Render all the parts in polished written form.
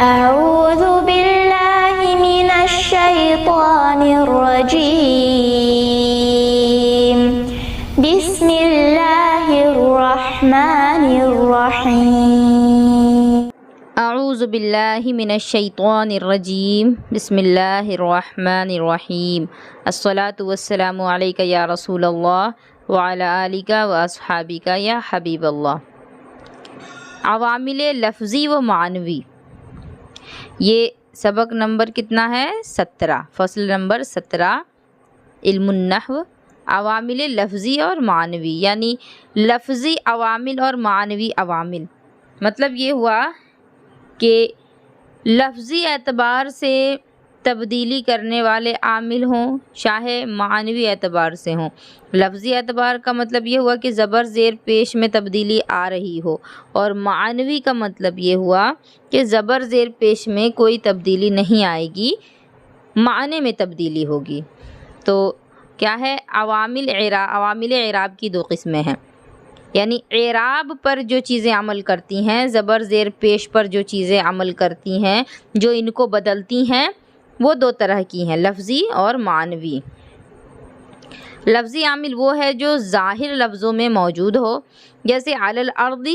أعوذ بالله من الشيطان الرجيم بسم الله الرحمن الرحيم اعوذ باللہ من الشیطان الرجیم بسم اللہ الرحمن الرحیم الصلاۃ والسلام علیک یا رسول اللہ وعلی آلک واصحابک یا حبیب اللہ۔ عوامل لفظی و معنوی، یہ سبق نمبر کتنا ہے؟ 17، فصل نمبر 17 علم النحو، عوامل لفظی اور معنوی، یعنی لفظی عوامل اور معنوی عوامل۔ مطلب یہ ہوا کہ لفظی اعتبار سے تبدیلی کرنے والے عامل ہوں چاہے معنوی اعتبار سے ہوں۔ لفظی اعتبار کا مطلب یہ ہوا کہ زبر زیر پیش میں تبدیلی آ رہی ہو، اور معنوی کا مطلب یہ ہوا کہ زبر زیر پیش میں کوئی تبدیلی نہیں آئے گی، معنی میں تبدیلی ہوگی۔ تو کیا ہے؟ عوامل اعراب کی دو قسمیں ہیں، یعنی اعراب پر جو چیزیں عمل کرتی ہیں، زبر زیر پیش پر جو چیزیں عمل کرتی ہیں، جو ان کو بدلتی ہیں، وہ دو طرح کی ہیں، لفظی اور معنوی۔ لفظی عامل وہ ہے جو ظاہر لفظوں میں موجود ہو، جیسے علی الارض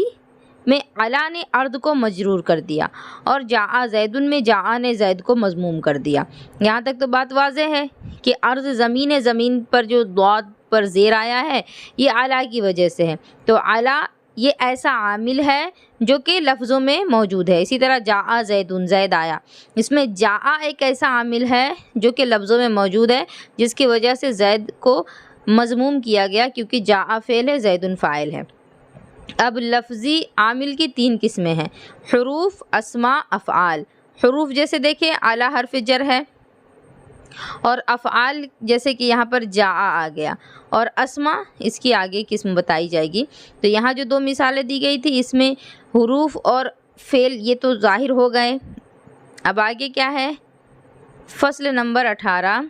میں علی نے ارض کو مجرور کر دیا، اور جاء زید میں جاء نے زید کو مضموم کر دیا۔ یہاں تک تو بات واضح ہے کہ ارض زمین پر جو ضاد پر زیر آیا ہے یہ علی کی وجہ سے ہے، تو علی یہ ایسا عامل ہے جو کہ لفظوں میں موجود ہے۔ اسی طرح جاء زید آیا، اس میں جاء ایک ایسا عامل ہے جو کہ لفظوں میں موجود ہے، جس کی وجہ سے زید کو مضموم کیا گیا، کیونکہ جاء فعل ہے، زید فاعل ہے۔ اب لفظی عامل کی تین قسمیں ہیں، حروف، اسماء، افعال۔ حروف جیسے دیکھیں اعلیٰ حرف جر ہے، اور افعال جیسے کہ یہاں پر جاء آ گیا، اور اسماء اس کی آگے قسم بتائی جائے گی۔ تو یہاں جو دو مثالیں دی گئی تھی، اس میں حروف اور فعل یہ تو ظاہر ہو گئے۔ اب آگے کیا ہے؟ فصل نمبر 18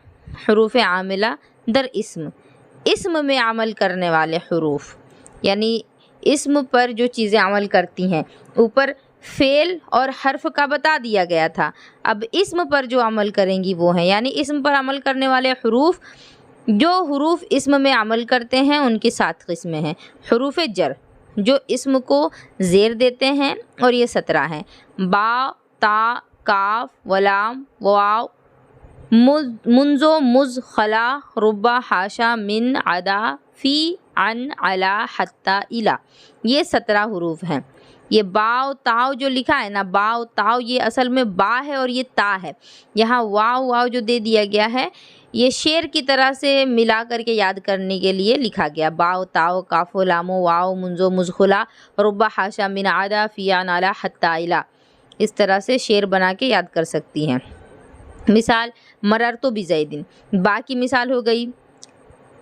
حروف عاملہ در اسم میں عمل کرنے والے حروف، یعنی اسم پر جو چیزیں عمل کرتی ہیں۔ اوپر فعل اور حرف کا بتا دیا گیا تھا، اب اسم پر جو عمل کریں گی وہ ہیں، یعنی اسم پر عمل کرنے والے حروف۔ جو حروف اسم میں عمل کرتے ہیں ان کی 7 قسمیں ہیں۔ حروف جر جو اسم کو زیر دیتے ہیں، اور یہ 17 ہیں، با، تا، کاف، ولام، واو، منذ، مز، خلا، ربا، حاشا، من، عدا، فی، عن، علا، حتی، الی، یہ 17 حروف ہیں۔ یہ باؤ تاؤ جو لکھا ہے نا، باؤ تاؤ، یہ اصل میں با ہے اور یہ تا ہے۔ یہاں واو جو دے دیا گیا ہے، یہ شعر کی طرح سے ملا کر کے یاد کرنے کے لیے لکھا گیا، باؤ تاؤ کاف لام واو منذ مز خلا ربا حاشا من عدا فی عن علی حتی الی، اس طرح سے شعر بنا کے یاد کر سکتی ہیں۔ مثال مررت بزید، با کی مثال ہو گئی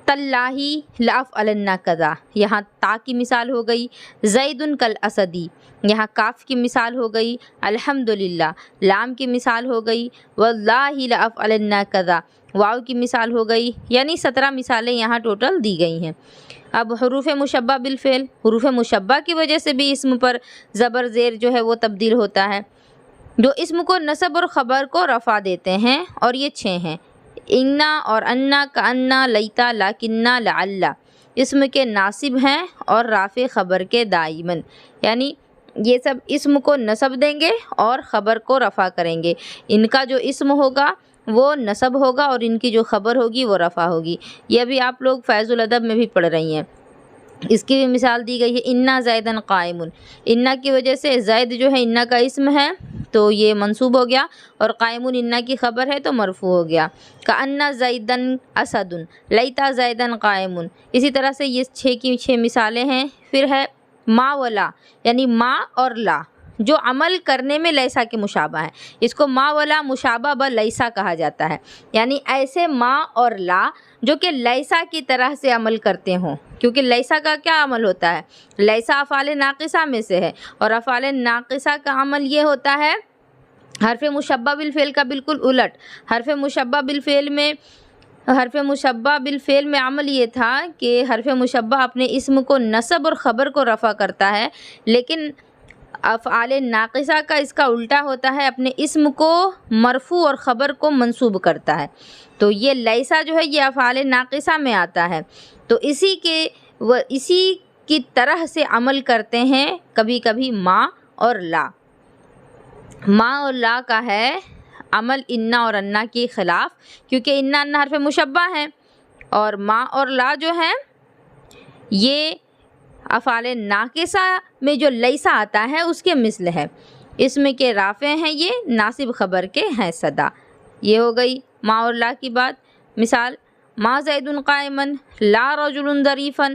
تاللہ لأفعلن کذا، یہاں تا کی مثال ہو گئی زید کالاسدی، یہاں کاف کی مثال ہو گئی الحمدللہ، لام کی مثال ہو گئی واللہ لأفعلن کذا، واو کی مثال ہو گئی، یعنی 17 مثالیں یہاں ٹوٹل دی گئی ہیں۔ اب حروف مشبہ بالفعل، حروف مشبہ کی وجہ سے بھی اسم پر زبر زیر جو ہے وہ تبدیل ہوتا ہے، جو اسم کو نصب اور خبر کو رفع دیتے ہیں، اور یہ 6 ہیں، انا اور انا، کانا، لیتا، لاکنہ، لعل، اسم کے ناصب ہیں اور رافع خبر کے دائمن، یعنی یہ سب اسم کو نصب دیں گے اور خبر کو رفع کریں گے۔ ان کا جو اسم ہوگا وہ نصب ہوگا، اور ان کی جو خبر ہوگی وہ رفع ہوگی۔ یہ ابھی آپ لوگ فیض الادب میں بھی پڑھ رہی ہیں۔ اس کی بھی مثال دی گئی ہے انا زیدن قائم، انا کی وجہ سے زید جو ہے انا کا اسم ہے تو یہ منصوب ہو گیا، اور قائم انا کی خبر ہے تو مرفوع ہو گیا۔ کأن زیدن اسد، لیتا زیدن قائم، اسی طرح سے یہ 6 کی 6 مثالیں ہیں۔ پھر ہے ما ولا، یعنی ما اور لا جو عمل کرنے میں لیسا کے مشابہ ہیں، اس کو ما ولا مشابہ با لیسا کہا جاتا ہے، یعنی ایسے ما اور لا جو کہ لیسا کی طرح سے عمل کرتے ہوں، کیونکہ لیسا کا کیا عمل ہوتا ہے؟ لیسا افعال ناقصہ میں سے ہے، اور افعال ناقصہ کا عمل یہ ہوتا ہے حرف مشبہ بالفعل کا بالکل الٹ۔ حرف مشبہ بالفعل میں عمل یہ تھا کہ حرف مشبہ اپنے اسم کو نصب اور خبر کو رفع کرتا ہے، لیکن افعال ناقصہ کا اس کا الٹا ہوتا ہے، اپنے اسم کو مرفوع اور خبر کو منصوب کرتا ہے۔ تو یہ لیسا جو ہے یہ افعال ناقصہ میں آتا ہے، تو اسی کی طرح سے عمل کرتے ہیں کبھی کبھی ما اور لا۔ ما اور لا کا ہے عمل انا اور انا کے خلاف، کیونکہ انا انا حرف مشبہ ہیں، اور ما اور لا جو ہیں یہ افعال ناقصہ میں جو لیسا آتا ہے اس کے مثل ہے۔ اسم کے رافع ہیں، یہ ناصب خبر کے ہیں صدا۔ یہ ہو گئی ما اور لا کی بات۔ مثال ما زید قائما لا رجل ظریفا،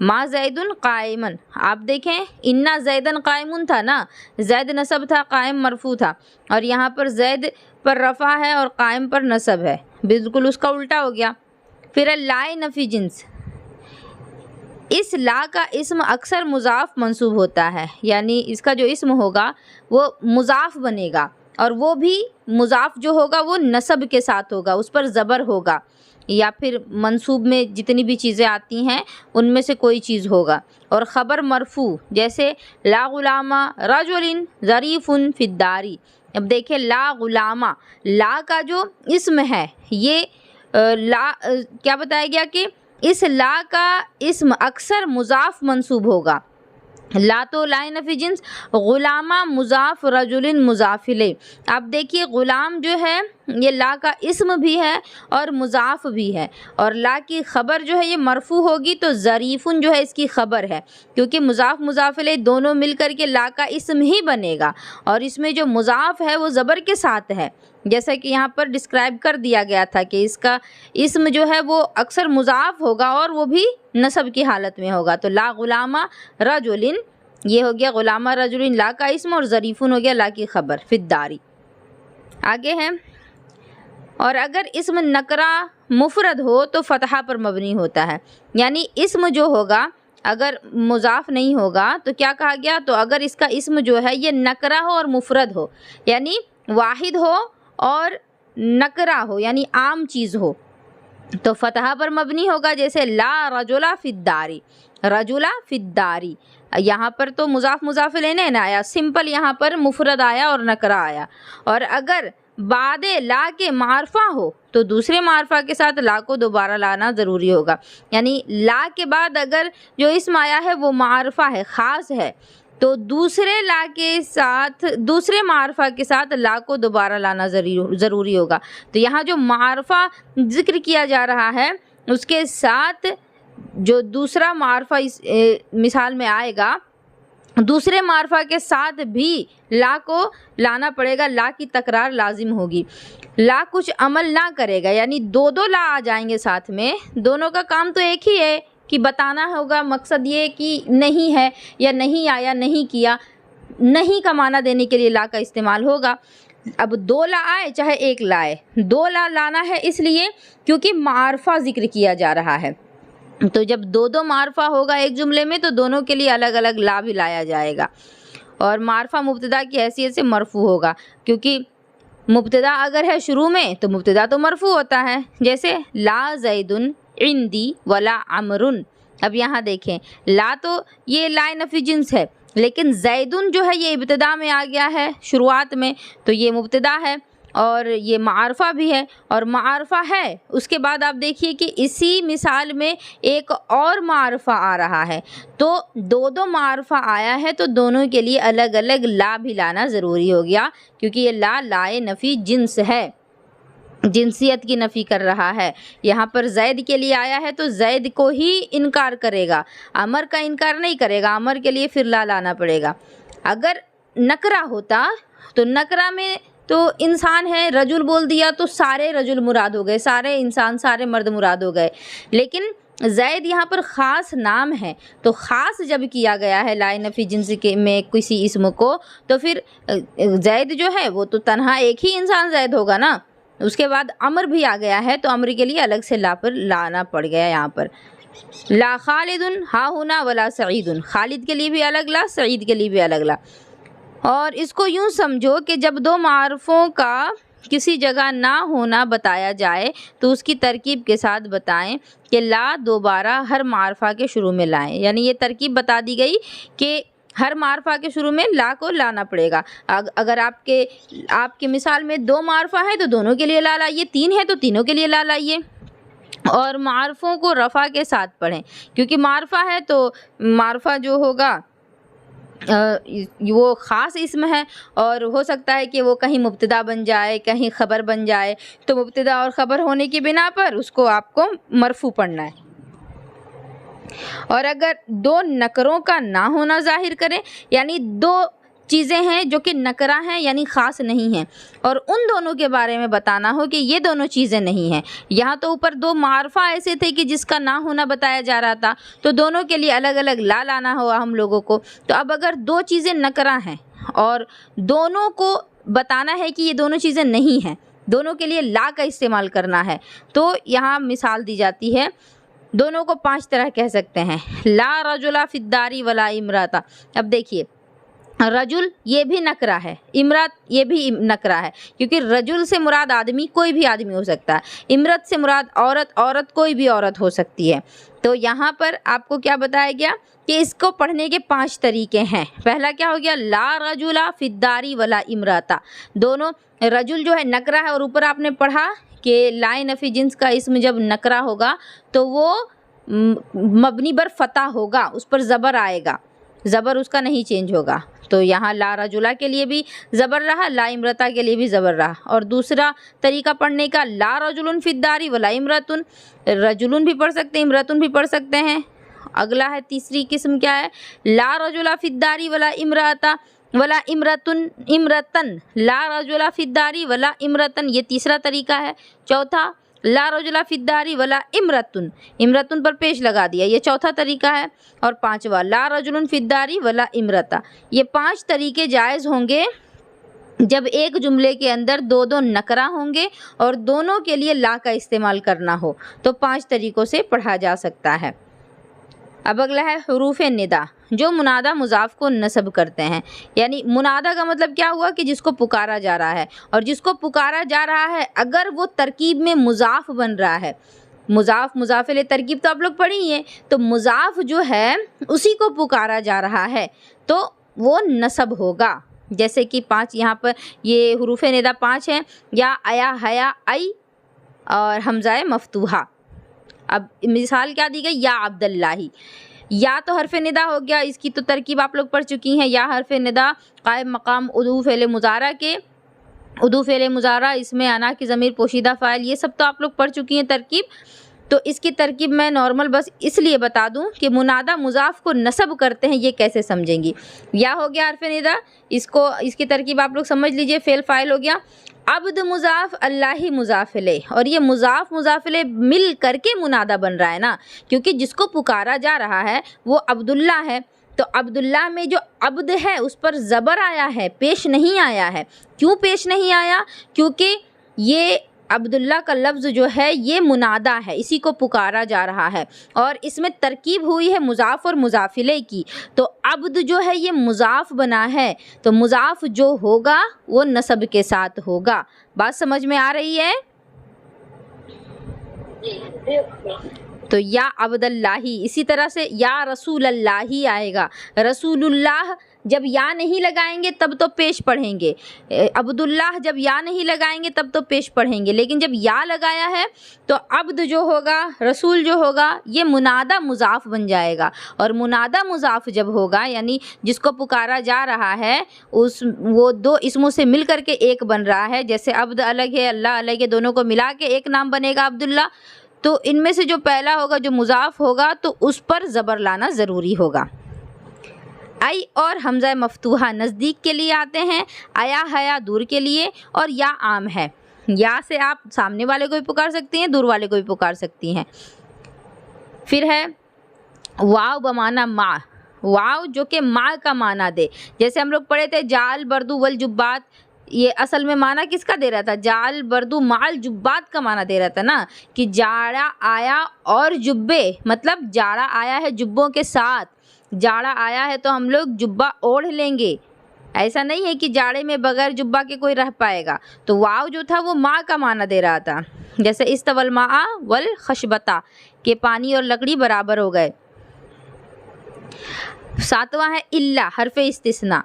ما زید قائما، آپ دیکھیں انا زیدن قائم تھا نا، زید نصب تھا، قائم مرفوع تھا، اور یہاں پر زید پر رفع ہے اور قائم پر نصب ہے، بالکل اس کا الٹا ہو گیا۔ پھر لا نفی جنس، اس لا کا اسم اکثر مضاف منصوب ہوتا ہے، یعنی اس کا جو اسم ہوگا وہ مضاف بنے گا، اور وہ بھی مضاف جو ہوگا وہ نصب کے ساتھ ہوگا، اس پر زبر ہوگا، یا پھر منصوب میں جتنی بھی چیزیں آتی ہیں ان میں سے کوئی چیز ہوگا، اور خبر مرفوع جیسے لا غلام رجل ظریف فی الدار۔ اب دیکھیں لا غلامہ، لا کا جو اسم ہے یہ لا کیا بتایا گیا کہ اس لا کا اسم اکثر مضاف منصوب ہوگا۔ لا تو لا نفی جنس، غلامہ مضاف رجل مضاف الیہ۔ اب دیکھیے غلام جو ہے یہ لا کا اسم بھی ہے اور مضاف بھی ہے، اور لا کی خبر جو ہے یہ مرفوع ہوگی تو ظریفن جو ہے اس کی خبر ہے، کیونکہ مضاف مضاف الیہ دونوں مل کر کے لا کا اسم ہی بنے گا، اور اس میں جو مضاف ہے وہ زبر کے ساتھ ہے، جیسا کہ یہاں پر ڈسکرائب کر دیا گیا تھا کہ اس کا اسم جو ہے وہ اکثر مضاف ہوگا اور وہ بھی نصب کی حالت میں ہوگا۔ تو لا غلامہ رجل یہ ہو گیا غلامہ رجل لا کا اسم، اور ظریفن ہو گیا لا کی خبر فی الدار۔ آگے ہے، اور اگر اسم نکرہ مفرد ہو تو فتحہ پر مبنی ہوتا ہے، یعنی اسم جو ہوگا اگر مضاف نہیں ہوگا تو کیا کہا گیا، تو اگر اس کا اسم جو ہے یہ نکرہ ہو اور مفرد ہو، یعنی واحد ہو اور نکرہ ہو یعنی عام چیز ہو، تو فتحہ پر مبنی ہوگا، جیسے لا رجل فی الدار، رجل فی الدار۔ یہاں پر تو مضاف مضاف الیہ نہ آیا، سمپل یہاں پر مفرد آیا اور نکرہ آیا، اور اگر بعد لا کے معرفہ ہو تو دوسرے معرفہ کے ساتھ لا کو دوبارہ لانا ضروری ہوگا، یعنی لا کے بعد اگر جو اسم آیا ہے وہ معرفہ ہے، خاص ہے، تو دوسرے لا کے ساتھ دوسرے معرفہ کے ساتھ لا کو دوبارہ لانا ضروری ہوگا۔ تو یہاں جو معرفہ ذکر کیا جا رہا ہے اس کے ساتھ جو دوسرا معرفہ اس مثال میں آئے گا، دوسرے معرفہ کے ساتھ بھی لا کو لانا پڑے گا، لا کی تکرار لازم ہوگی۔ لا کچھ عمل نہ کرے گا، یعنی دو لا آ جائیں گے ساتھ میں، دونوں کا کام تو ایک ہی ہے کہ بتانا ہوگا، مقصد یہ کہ نہیں ہے یا نہیں آیا، نہیں کیا، نہیں کا معنی دینے کے لیے لا کا استعمال ہوگا۔ اب دو لا آئے چاہے ایک لا آئے، دو لا لانا ہے اس لیے کیونکہ معرفہ ذکر کیا جا رہا ہے، تو جب دو معرفہ ہوگا ایک جملے میں تو دونوں کے لیے الگ الگ لا بھی لایا جائے گا، اور معرفہ مبتدا کی حیثیت سے مرفوع ہوگا، کیونکہ مبتدا اگر ہے شروع میں تو مبتدا تو مرفوع ہوتا ہے، جیسے لا زید عندی ولا عمر۔ اب یہاں دیکھیں لا تو یہ لا نفی جنس ہے، لیکن زیدن جو ہے یہ ابتدا میں آ گیا ہے شروعات میں، تو یہ مبتدا ہے اور یہ معرفہ بھی ہے، اور معرفہ ہے اس کے بعد آپ دیکھیے کہ اسی مثال میں ایک اور معرفہ آ رہا ہے، تو دو معرفہ آیا ہے تو دونوں کے لیے الگ الگ لا بھی لانا ضروری ہو گیا، کیونکہ یہ لا نفی جنس ہے، جنسیت کی نفی کر رہا ہے۔ یہاں پر زید کے لیے آیا ہے تو زید کو ہی انکار کرے گا، عمر کا انکار نہیں کرے گا، عمر کے لیے پھر لا لانا پڑے گا۔ اگر نکرہ ہوتا تو نکرہ میں تو انسان ہے، رجل بول دیا تو سارے رجل مراد ہو گئے، سارے انسان سارے مرد مراد ہو گئے، لیکن زید یہاں پر خاص نام ہے، تو خاص جب کیا گیا ہے لا نفی جنس کے میں کسی اسم کو، تو پھر زید جو ہے وہ تو تنہا ایک ہی انسان زید ہوگا نا، اس کے بعد عمر بھی آ گیا ہے تو عمر کے لیے الگ سے لا پر لانا پڑ گیا۔ یہاں پر لا خالد ہا ہونا ولا سعید، خالد کے لیے بھی الگ لا، سعید کے لیے بھی الگ لا، اور اس کو یوں سمجھو کہ جب دو معرفوں کا کسی جگہ نہ ہونا بتایا جائے تو اس کی ترکیب کے ساتھ بتائیں کہ لا دوبارہ ہر معرفہ کے شروع میں لائیں، یعنی یہ ترکیب بتا دی گئی کہ ہر معرفہ کے شروع میں لا کو لانا پڑے گا. اگر آپ کے مثال میں 2 معرفہ ہے تو دونوں کے لیے لا لائیے, 3 ہے تو تینوں کے لیے لا لائیے. اور معرفوں کو رفع کے ساتھ پڑھیں, کیونکہ معرفہ ہے تو معرفہ جو ہوگا وہ خاص اسم ہے, اور ہو سکتا ہے کہ وہ کہیں مبتدا بن جائے, کہیں خبر بن جائے, تو مبتدا اور خبر ہونے کی بنا پر اس کو آپ کو مرفوع پڑھنا ہے. اور اگر 2 نکروں کا نہ ہونا ظاہر کریں, یعنی 2 چیزیں ہیں جو کہ نکرہ ہیں یعنی خاص نہیں ہیں, اور ان دونوں کے بارے میں بتانا ہو کہ یہ دونوں چیزیں نہیں ہیں. یہاں تو اوپر 2 معرفہ ایسے تھے کہ جس کا نہ ہونا بتایا جا رہا تھا, تو دونوں کے لیے الگ الگ لا لانا ہوا ہم لوگوں کو. تو اب اگر 2 چیزیں نکرہ ہیں اور دونوں کو بتانا ہے کہ یہ دونوں چیزیں نہیں ہیں, دونوں کے لیے لا کا استعمال کرنا ہے, تو یہاں مثال دی جاتی ہے. دونوں کو 5 طرح کہہ سکتے ہیں. لا رجل فی الدار ولا امرأۃ. اب دیکھیے, رجل یہ بھی نکرہ ہے, امرأت یہ بھی نکرہ ہے, کیونکہ رجل سے مراد آدمی کوئی بھی آدمی ہو سکتا ہے, امرأت سے مراد عورت, عورت کوئی بھی عورت ہو سکتی ہے. تو یہاں پر آپ کو کیا بتایا گیا کہ اس کو پڑھنے کے 5 طریقے ہیں. پہلا کیا ہو گیا, لا رجل فی الدار ولا امرأۃ. دونوں رجل جو ہے نکرہ ہے, اور اوپر آپ نے پڑھا کہ لائے نفی جنس کا اسم جب نکرہ ہوگا تو وہ مبنی بر فتح ہوگا, اس پر زبر آئے گا, زبر اس کا نہیں چینج ہوگا. تو یہاں لا رجلہ کے لیے بھی زبر رہا, لا امرأۃ کے لیے بھی زبر رہا. اور دوسرا طریقہ پڑھنے کا, لا رجل فی الدار ولا امرأۃ. رجل بھی پڑھ سکتے ہیں, امرأۃ بھی پڑھ سکتے ہیں. اگلا ہے تیسری قسم کیا ہے, لا رجل فی الدار ولا امرأۃ ولا امرأۃ. لا رجل فی الدار ولا امرأۃ, یہ تیسرا طریقہ ہے. چوتھا, لا رجل فی الدار ولا امرأۃ, امرأۃ پر پیش لگا دیا, یہ چوتھا طریقہ ہے. اور پانچواں, لا رجل فی الدار ولا امرأۃ. یہ 5 طریقے جائز ہوں گے جب ایک جملے کے اندر 2 نکرہ ہوں گے اور دونوں کے لیے لا کا استعمال کرنا ہو, تو 5 طریقوں سے پڑھا جا سکتا ہے. اب اگلا ہے حروف ندا, جو منادہ مضاف کو نصب کرتے ہیں. یعنی منادہ کا مطلب کیا ہوا کہ جس کو پکارا جا رہا ہے, اور جس کو پکارا جا رہا ہے اگر وہ ترکیب میں مضاف بن رہا ہے, مضاف مضاف الیہ ترکیب تو آپ لوگ پڑھی ہیں, تو مضاف جو ہے اسی کو پکارا جا رہا ہے تو وہ نصب ہوگا. جیسے کہ 5 یہاں پر یہ حروف ندا 5 ہیں, یا ایا حیا ای اور حمزہ مفتوحہ. اب مثال کیا دی گئی, یا عبداللہ. یا تو حرف ندا ہو گیا, اس کی تو ترکیب آپ لوگ پڑھ چکی ہیں. یا حرف ندا قائم مقام ادو فعل مضارع کے, ادو فعل مضارع, اس میں انا کی ضمیر پوشیدہ فاعل, یہ سب تو آپ لوگ پڑھ چکی ہیں ترکیب. تو اس کی ترکیب میں نارمل بس اس لیے بتا دوں کہ منادہ مضاف کو نصب کرتے ہیں, یہ کیسے سمجھیں گی. یا ہو گیا حرف ندا, اس کی ترکیب آپ لوگ سمجھ لیجئے. فعل فاعل ہو گیا, عبد مضاف اللہ مضاف الیہ, اور یہ مضاف مضاف الیہ مل کر کے منادہ بن رہا ہے نا, کیونکہ جس کو پکارا جا رہا ہے وہ عبداللہ ہے. تو عبداللہ میں جو عبد ہے اس پر زبر آیا ہے, پیش نہیں آیا ہے. کیوں پیش نہیں آیا؟ کیونکہ یہ عبداللہ کا لفظ جو ہے یہ منادہ ہے, اسی کو پکارا جا رہا ہے, اور اس میں ترکیب ہوئی ہے مضاف اور مضاف الیہ کی. تو عبد جو ہے یہ مضاف بنا ہے, تو مضاف جو ہوگا وہ نصب کے ساتھ ہوگا. بات سمجھ میں آ رہی ہے؟ تو یا عبد اللہ, اسی طرح سے یا رسول اللہ آئے گا. رسول اللہ جب یا نہیں لگائیں گے تب تو پیش پڑھیں گے, عبداللہ جب یا نہیں لگائیں گے تب تو پیش پڑھیں گے, لیکن جب یا لگایا ہے تو عبد جو ہوگا, رسول جو ہوگا, یہ منادہ مضاف بن جائے گا. اور منادہ مضاف جب ہوگا یعنی جس کو پکارا جا رہا ہے وہ 2 اسموں سے مل کر کے ایک بن رہا ہے. جیسے عبد الگ ہے, اللہ الگ ہے, دونوں کو ملا کے ایک نام بنے گا عبداللہ. تو ان میں سے جو پہلا ہوگا جو مضاف ہوگا تو اس پر زبر لانا ضروری ہوگا. ای اور حمزہ مفتوحہ نزدیک کے لیے آتے ہیں, ایا حیا دور کے لیے, اور یا عام ہے. یا سے آپ سامنے والے کو بھی پکار سکتی ہیں, دور والے کو بھی پکار سکتی ہیں. پھر ہے واو بمانا ما, واو جو کہ ما کا معنی دے. جیسے ہم لوگ پڑھے تھے جال بردو والجبات, یہ اصل میں معنی کس کا دے رہا تھا؟ جال بردو مال جبات کا معنی دے رہا تھا نا, کہ جاڑا آیا اور جبے, مطلب جاڑا آیا ہے جبوں کے ساتھ. جاڑا آیا ہے تو ہم لوگ جبہ اوڑھ لیں گے, ایسا نہیں ہے کہ جاڑے میں بغیر جبہ کے کوئی رہ پائے گا. تو واو جو تھا وہ ماء کا معنی دے رہا تھا. جیسے استوى الماء والخشبۃ, کہ پانی اور لکڑی برابر ہو گئے. ساتواں ہے الا حرف استثناء،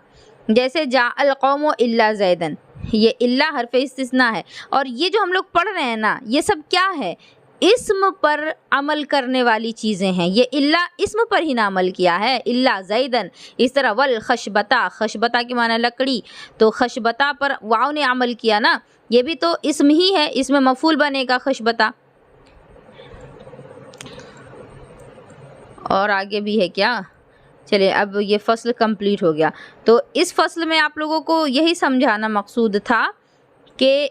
جیسے جاء القوم الا زیدن، یہ الا حرف استثناء ہے، اور یہ جو ہم لوگ پڑھ رہے ہیں نا یہ سب کیا ہے؟ اسم پر عمل کرنے والی چیزیں ہیں، یہ الا اسم پر ہی نہ عمل کیا ہے، الا زیدن۔ اس طرح والخشبتا، خشبتا کے معنی لکڑی، تو خشبتا پر واو نے عمل کیا نا، یہ بھی تو اسم ہی ہے، اس میں مفعول بنے گا خشبتا۔ اور آگے بھی ہے کیا؟ چلے اب یہ فصل کمپلیٹ ہو گیا۔ تو اس فصل میں آپ لوگوں کو یہی سمجھانا مقصود تھا کہ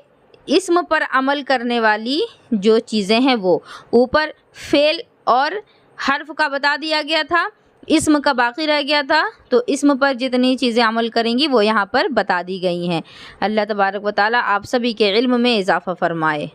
اسم پر عمل کرنے والی جو چیزیں ہیں وہ اوپر فعل اور حرف کا بتا دیا گیا تھا، اسم کا باقی رہ گیا تھا، تو اسم پر جتنی چیزیں عمل کریں گی وہ یہاں پر بتا دی گئی ہیں۔ اللہ تبارک و تعالیٰ آپ سبھی کے علم میں اضافہ فرمائے۔